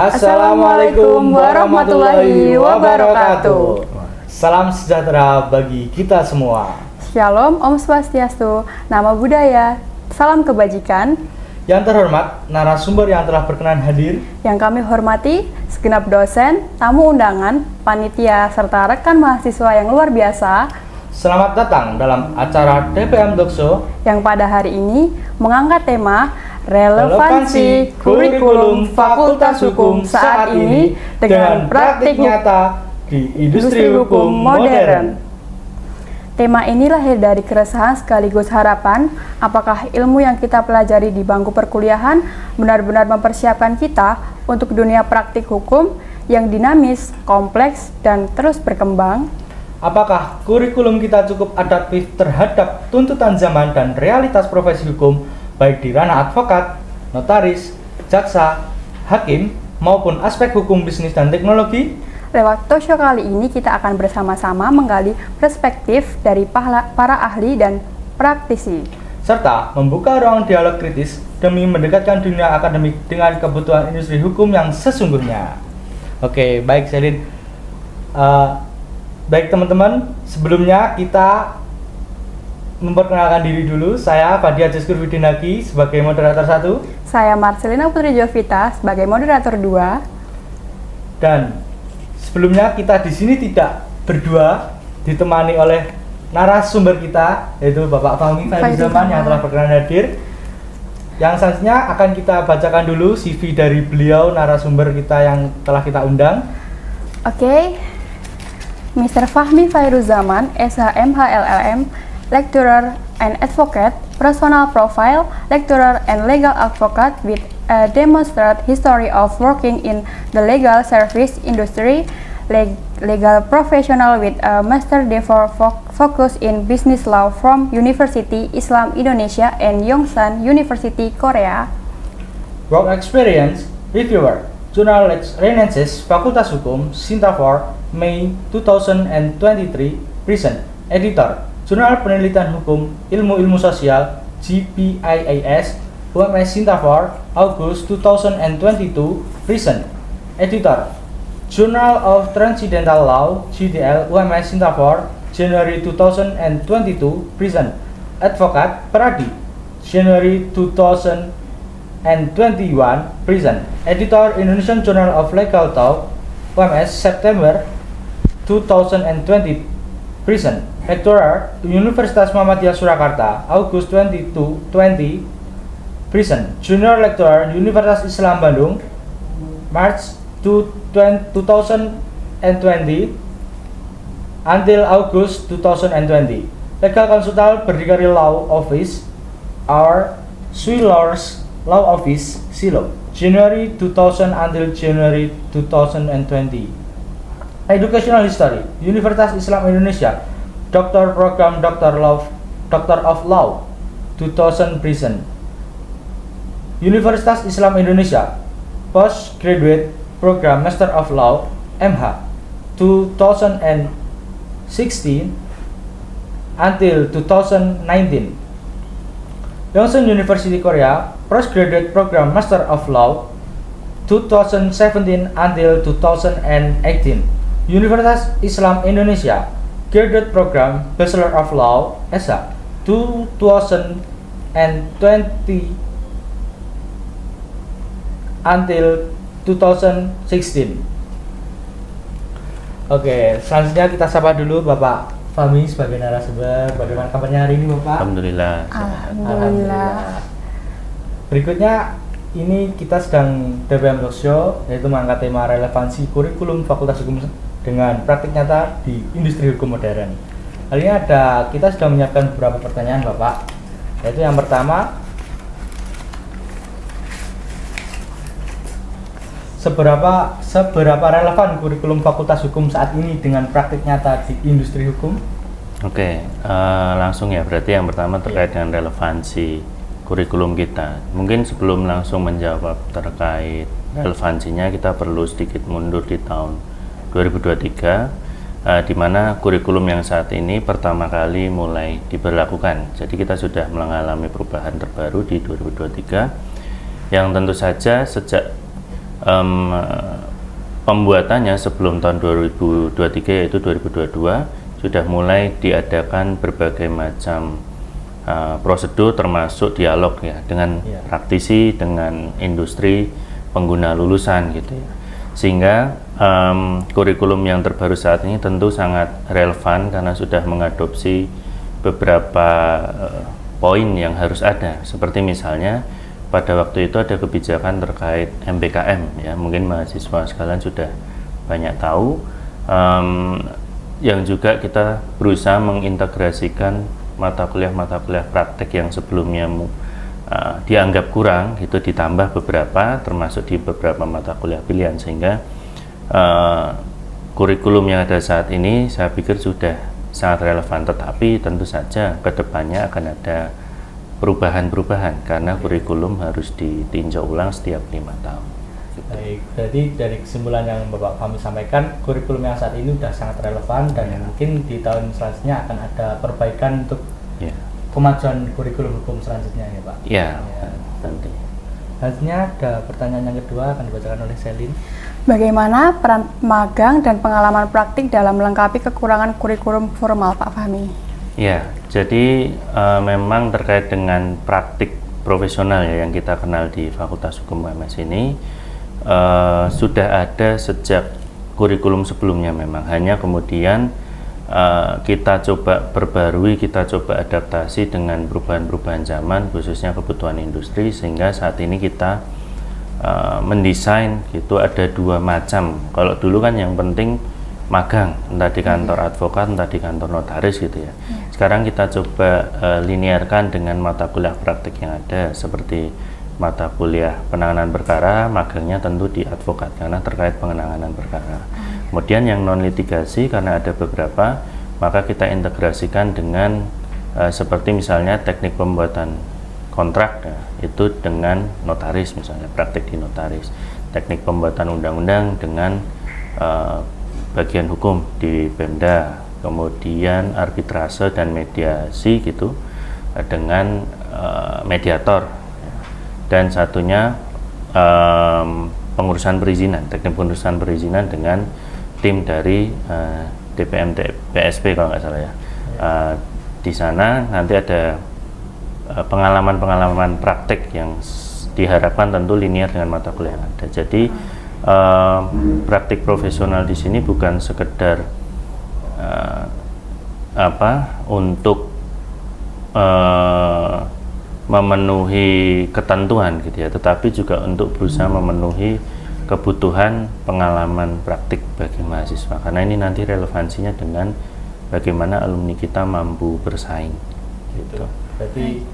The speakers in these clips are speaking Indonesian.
Assalamualaikum warahmatullahi wabarakatuh. Salam sejahtera bagi kita semua. Shalom, Om Swastiastu, Namo Buddhaya, salam kebajikan. Yang terhormat, narasumber yang telah berkenan hadir. Yang kami hormati, segenap dosen, tamu undangan, panitia, serta rekan mahasiswa yang luar biasa. Selamat datang dalam acara DPM Talkshow yang pada hari ini mengangkat tema Relevansi kurikulum Fakultas Hukum saat ini dengan praktik nyata di industri hukum modern. Tema ini lahir dari keresahan sekaligus harapan, apakah ilmu yang kita pelajari di bangku perkuliahan benar-benar mempersiapkan kita untuk dunia praktik hukum yang dinamis, kompleks, dan terus berkembang? Apakah kurikulum kita cukup adaptif terhadap tuntutan zaman dan realitas profesi hukum, baik di ranah advokat, notaris, jaksa, hakim, maupun aspek hukum bisnis dan teknologi? Lewat talkshow kali ini kita akan bersama-sama menggali perspektif dari para ahli dan praktisi, serta membuka ruang dialog kritis demi mendekatkan dunia akademik dengan kebutuhan industri hukum yang sesungguhnya. Oke, baik Selin. Baik teman-teman, sebelumnya kita memperkenalkan diri dulu. Saya Fadia Jeskur Widinaki sebagai moderator 1. Saya Marcelina Putri Jovita sebagai moderator 2. Dan sebelumnya kita di sini tidak berdua, ditemani oleh narasumber kita, yaitu Bapak Fahmi Fairuzaman yang telah berkenan hadir. Yang selanjutnya akan kita bacakan dulu CV dari beliau, narasumber kita yang telah kita undang. Oke, Mr. Fahmi Fairuzaman, SHM HLLM, lecturer and advocate, personal profile, lecturer and legal advocate with a demonstrated history of working in the legal service industry, legal professional with a Master Degree focus in business law from University Islam Indonesia and Yongsan University, Korea. Work experience, reviewer, Jurnal Renaissance Fakultas Hukum, Singapore, Mei 2023, present, editor, Jurnal Penelitian Hukum Ilmu-Ilmu Sosial GPIAS UMS Singapore August 2022 present editor Journal of Transcendental Law GTL UMS Singapore January 2022 present Advokat Peradi January 2021 present editor Indonesian Journal of Legal Talk UMS September 2020 present lecturer Universitas Muhammadiyah Surakarta August 2020 present junior lecturer Universitas Islam Bandung March 2020 until August 2020 legal consultant Berdikari Law Office or Swillers Law Office Silo January 2000 until January 2020 Educational History Universitas Islam Indonesia Doctor Program Doctor of Law 2000 present Universitas Islam Indonesia Postgraduate Program Master of Law MH 2016 until 2019 Yongsan University Korea Postgraduate Program Master of Law 2017 until 2018 Universitas Islam Indonesia Graduate Program Bachelor of Law (ESA) 2020 until 2016. Oke, selanjutnya kita sapa dulu Bapak Fahmi sebagai narasumber. Bagaimana kabarnya hari ini Bapak? Alhamdulillah. Alhamdulillah. Berikutnya ini kita sedang DPM Talkshow, yaitu mengangkat tema relevansi kurikulum Fakultas Hukum dengan praktik nyata di industri hukum modern. Kali ini kita sudah menyiapkan beberapa pertanyaan Bapak, yaitu yang pertama, seberapa relevan kurikulum Fakultas Hukum saat ini dengan praktik nyata di industri hukum? Oke, langsung ya, berarti yang pertama terkait dengan relevansi kurikulum kita. Mungkin sebelum langsung menjawab terkait relevansinya, kita perlu sedikit mundur di tahun 2023, di mana kurikulum yang saat ini pertama kali mulai diberlakukan. Jadi kita sudah mengalami perubahan terbaru di 2023, yang tentu saja sejak pembuatannya sebelum tahun 2023 yaitu 2022 sudah mulai diadakan berbagai macam prosedur termasuk dialog ya dengan praktisi, dengan industri pengguna lulusan gitu ya. Sehingga kurikulum yang terbaru saat ini tentu sangat relevan karena sudah mengadopsi beberapa poin yang harus ada, seperti misalnya pada waktu itu ada kebijakan terkait MBKM ya, mungkin mahasiswa sekalian sudah banyak tahu, yang juga kita berusaha mengintegrasikan mata kuliah praktek yang sebelumnya dianggap kurang, itu ditambah beberapa, termasuk di beberapa mata kuliah pilihan, sehingga kurikulum yang ada saat ini saya pikir sudah sangat relevan. Tetapi tentu saja kedepannya akan ada perubahan-perubahan karena kurikulum harus ditinjau ulang setiap 5 tahun. Baik, berarti dari kesimpulan yang Bapak Fahmi sampaikan, kurikulum yang saat ini sudah sangat relevan dan mungkin di tahun selanjutnya akan ada perbaikan untuk kemajuan kurikulum hukum selanjutnya ya Pak? Ya. Nanti. Selanjutnya ada pertanyaan yang kedua akan dibacakan oleh Selin. Bagaimana peran magang dan pengalaman praktik dalam melengkapi kekurangan kurikulum formal Pak Fahmi? Ya, jadi memang terkait dengan praktik profesional ya yang kita kenal di Fakultas Hukum UMS ini sudah ada sejak kurikulum sebelumnya memang, hanya kemudian kita coba perbarui, kita coba adaptasi dengan perubahan-perubahan zaman khususnya kebutuhan industri, sehingga saat ini kita mendesain gitu ada 2 macam. Kalau dulu kan yang penting magang, entah di kantor advokat, entah di kantor notaris gitu ya. Sekarang kita coba linearkan dengan mata kuliah praktik yang ada, seperti mata kuliah penanganan perkara, magangnya tentu di advokat karena terkait penanganan perkara. Kemudian yang non litigasi karena ada beberapa, maka kita integrasikan dengan seperti misalnya teknik pembuatan kontrak ya, itu dengan notaris, misalnya praktik di notaris, teknik pembuatan undang-undang dengan bagian hukum di Pemda, kemudian arbitrase dan mediasi gitu dengan mediator, dan satunya pengurusan perizinan, teknik pengurusan perizinan dengan tim dari DPM PSP kalau nggak salah ya. Di sana nanti ada pengalaman-pengalaman praktek yang diharapkan tentu linear dengan mata kuliah yang ada. Jadi praktik profesional di sini bukan sekedar untuk memenuhi ketentuan gitu ya, tetapi juga untuk berusaha memenuhi kebutuhan pengalaman praktik bagi mahasiswa, karena ini nanti relevansinya dengan bagaimana alumni kita mampu bersaing gitu. Berarti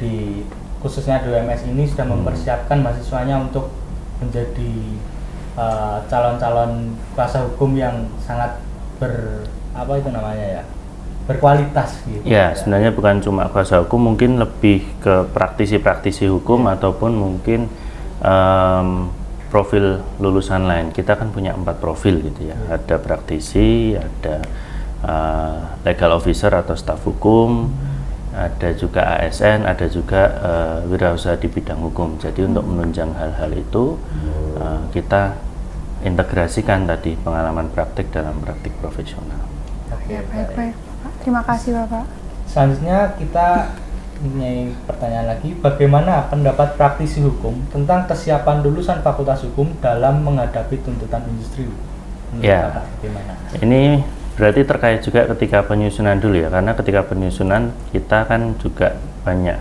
di khususnya di UMS ini sudah mempersiapkan mahasiswanya untuk menjadi calon-calon kuasa hukum yang sangat berkualitas gitu. Ya, sebenarnya bukan cuma kuasa hukum, mungkin lebih ke praktisi-praktisi hukum ataupun mungkin profil lulusan lain. Kita kan punya 4 profil gitu ya. Ada praktisi, ada legal officer atau staf hukum, ada juga ASN, ada juga wirausaha di bidang hukum. Jadi untuk menunjang hal-hal itu kita integrasikan tadi pengalaman praktik dalam praktik profesional. Oke, baik. Terima kasih Bapak. Selanjutnya kita mempunyai pertanyaan lagi, bagaimana pendapat praktisi hukum tentang kesiapan lulusan Fakultas Hukum dalam menghadapi tuntutan industri? Ya, ini berarti terkait juga ketika penyusunan dulu ya, karena ketika penyusunan kita kan juga banyak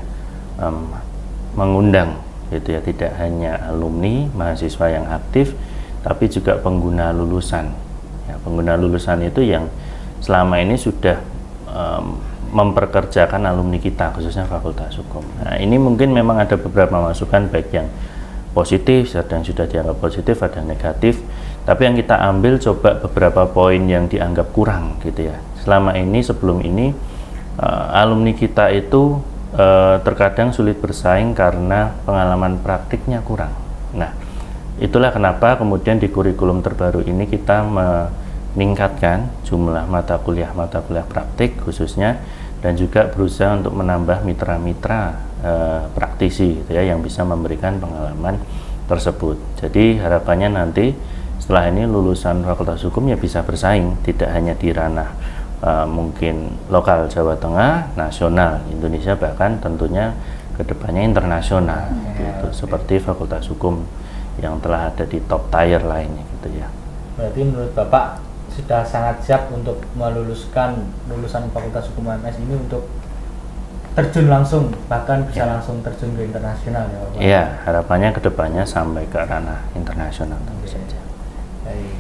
mengundang gitu ya, tidak hanya alumni, mahasiswa yang aktif, tapi juga pengguna lulusan. Ya, pengguna lulusan itu yang selama ini sudah memperkerjakan alumni kita, khususnya Fakultas Hukum. Nah, ini mungkin memang ada beberapa masukan, baik yang positif, ada yang sudah dianggap positif, ada yang negatif. Tapi yang kita ambil coba beberapa poin yang dianggap kurang gitu ya. Selama ini, sebelum ini, alumni kita itu terkadang sulit bersaing karena pengalaman praktiknya kurang. Nah, itulah kenapa kemudian di kurikulum terbaru ini kita meningkatkan jumlah mata kuliah praktik khususnya, dan juga berusaha untuk menambah mitra-mitra praktisi gitu ya, yang bisa memberikan pengalaman tersebut. Jadi harapannya nanti setelah ini lulusan Fakultas Hukum ya bisa bersaing, tidak hanya di ranah mungkin lokal Jawa Tengah, nasional Indonesia, bahkan tentunya kedepannya internasional, gitu, seperti Fakultas Hukum yang telah ada di top tier lainnya, gitu ya. Berarti menurut Bapak sudah sangat siap untuk meluluskan lulusan Fakultas Hukum UMS ini untuk terjun langsung, bahkan bisa langsung terjun ke internasional ya Bapak? Iya, harapannya kedepannya sampai ke ranah internasional tentu saja. Baik,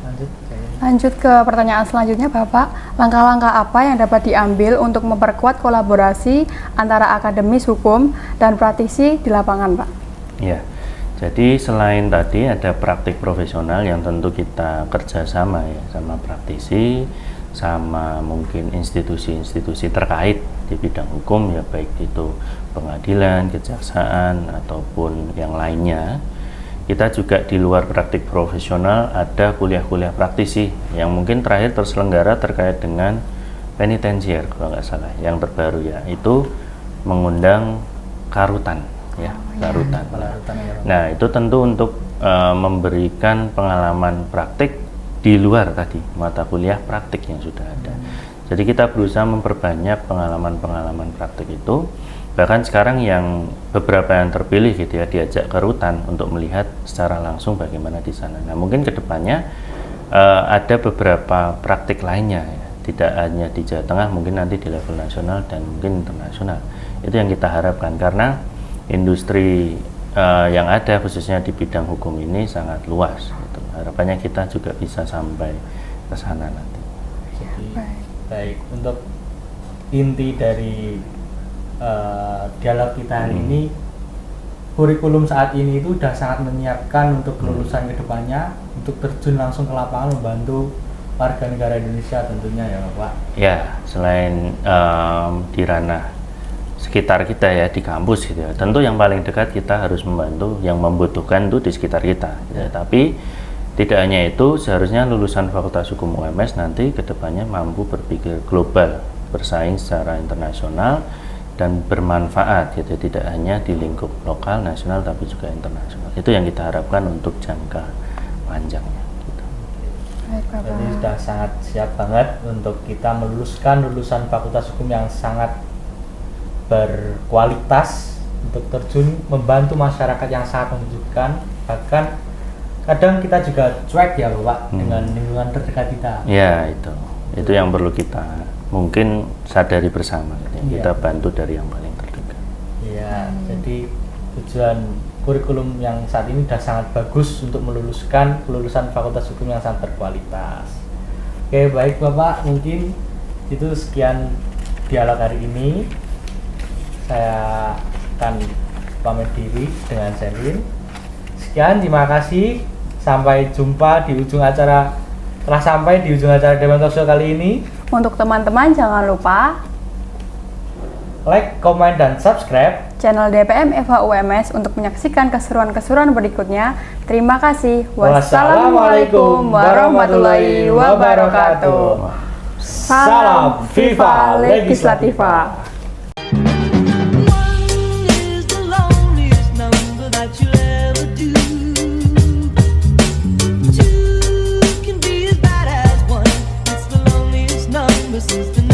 lanjut. Lanjut ke pertanyaan selanjutnya Bapak, langkah-langkah apa yang dapat diambil untuk memperkuat kolaborasi antara akademis hukum dan praktisi di lapangan Pak? Ya, jadi selain tadi ada praktik profesional yang tentu kita kerjasama ya sama praktisi, sama mungkin institusi-institusi terkait di bidang hukum ya, baik itu pengadilan, kejaksaan ataupun yang lainnya. Kita juga di luar praktik profesional ada kuliah-kuliah praktisi yang mungkin terakhir terselenggara terkait dengan penitensier kalau nggak salah, yang terbaru ya, itu mengundang karutan ya, karutan. Nah itu tentu untuk memberikan pengalaman praktik di luar tadi mata kuliah praktik yang sudah ada. Jadi kita berusaha memperbanyak pengalaman-pengalaman praktik itu. Bahkan sekarang yang beberapa yang terpilih gitu ya diajak ke rutan untuk melihat secara langsung bagaimana di sana. Nah mungkin kedepannya ada beberapa praktik lainnya ya, tidak hanya di Jawa Tengah, mungkin nanti di level nasional dan mungkin internasional. Itu yang kita harapkan karena industri yang ada khususnya di bidang hukum ini sangat luas. Gitu. Harapannya kita juga bisa sampai ke sana nanti. Jadi, baik, untuk inti dari dialog kita hari ini, kurikulum saat ini itu sudah sangat menyiapkan untuk kelulusan kedepannya untuk terjun langsung ke lapangan membantu warga negara Indonesia tentunya ya Pak. Ya, selain di ranah sekitar kita ya di kampus gitu ya, tentu yang paling dekat kita harus membantu yang membutuhkan itu di sekitar kita ya. Tapi tidak hanya itu, seharusnya lulusan Fakultas Hukum UMS nanti kedepannya mampu berpikir global, bersaing secara internasional dan bermanfaat gitu, tidak hanya di lingkup lokal, nasional, tapi juga internasional. Itu yang kita harapkan untuk jangka panjangnya gitu. Jadi sudah sangat siap banget untuk kita meluluskan lulusan Fakultas Hukum yang sangat berkualitas untuk terjun membantu masyarakat yang sangat membutuhkan. Bahkan kadang kita juga cuek ya Bapak dengan lingkungan terdekat kita. Ya itu yang perlu kita mungkin sadari bersama gitu. Kita bantu dari yang paling terdekat. Iya, jadi tujuan kurikulum yang saat ini sudah sangat bagus untuk meluluskan kelulusan Fakultas Hukum yang sangat berkualitas. Oke, baik Bapak, mungkin itu sekian dialog hari ini. Saya akan pamit diri dengan Selin. Sekian, terima kasih. Sampai jumpa di ujung acara. Telah sampai di ujung acara Dewan Talk Show kali ini. Untuk teman-teman jangan lupa like, comment, dan subscribe channel DPM FHUMS untuk menyaksikan keseruan-keseruan berikutnya. Terima kasih. Wassalamualaikum warahmatullahi wabarakatuh. Salam Viva Legislativa. Since the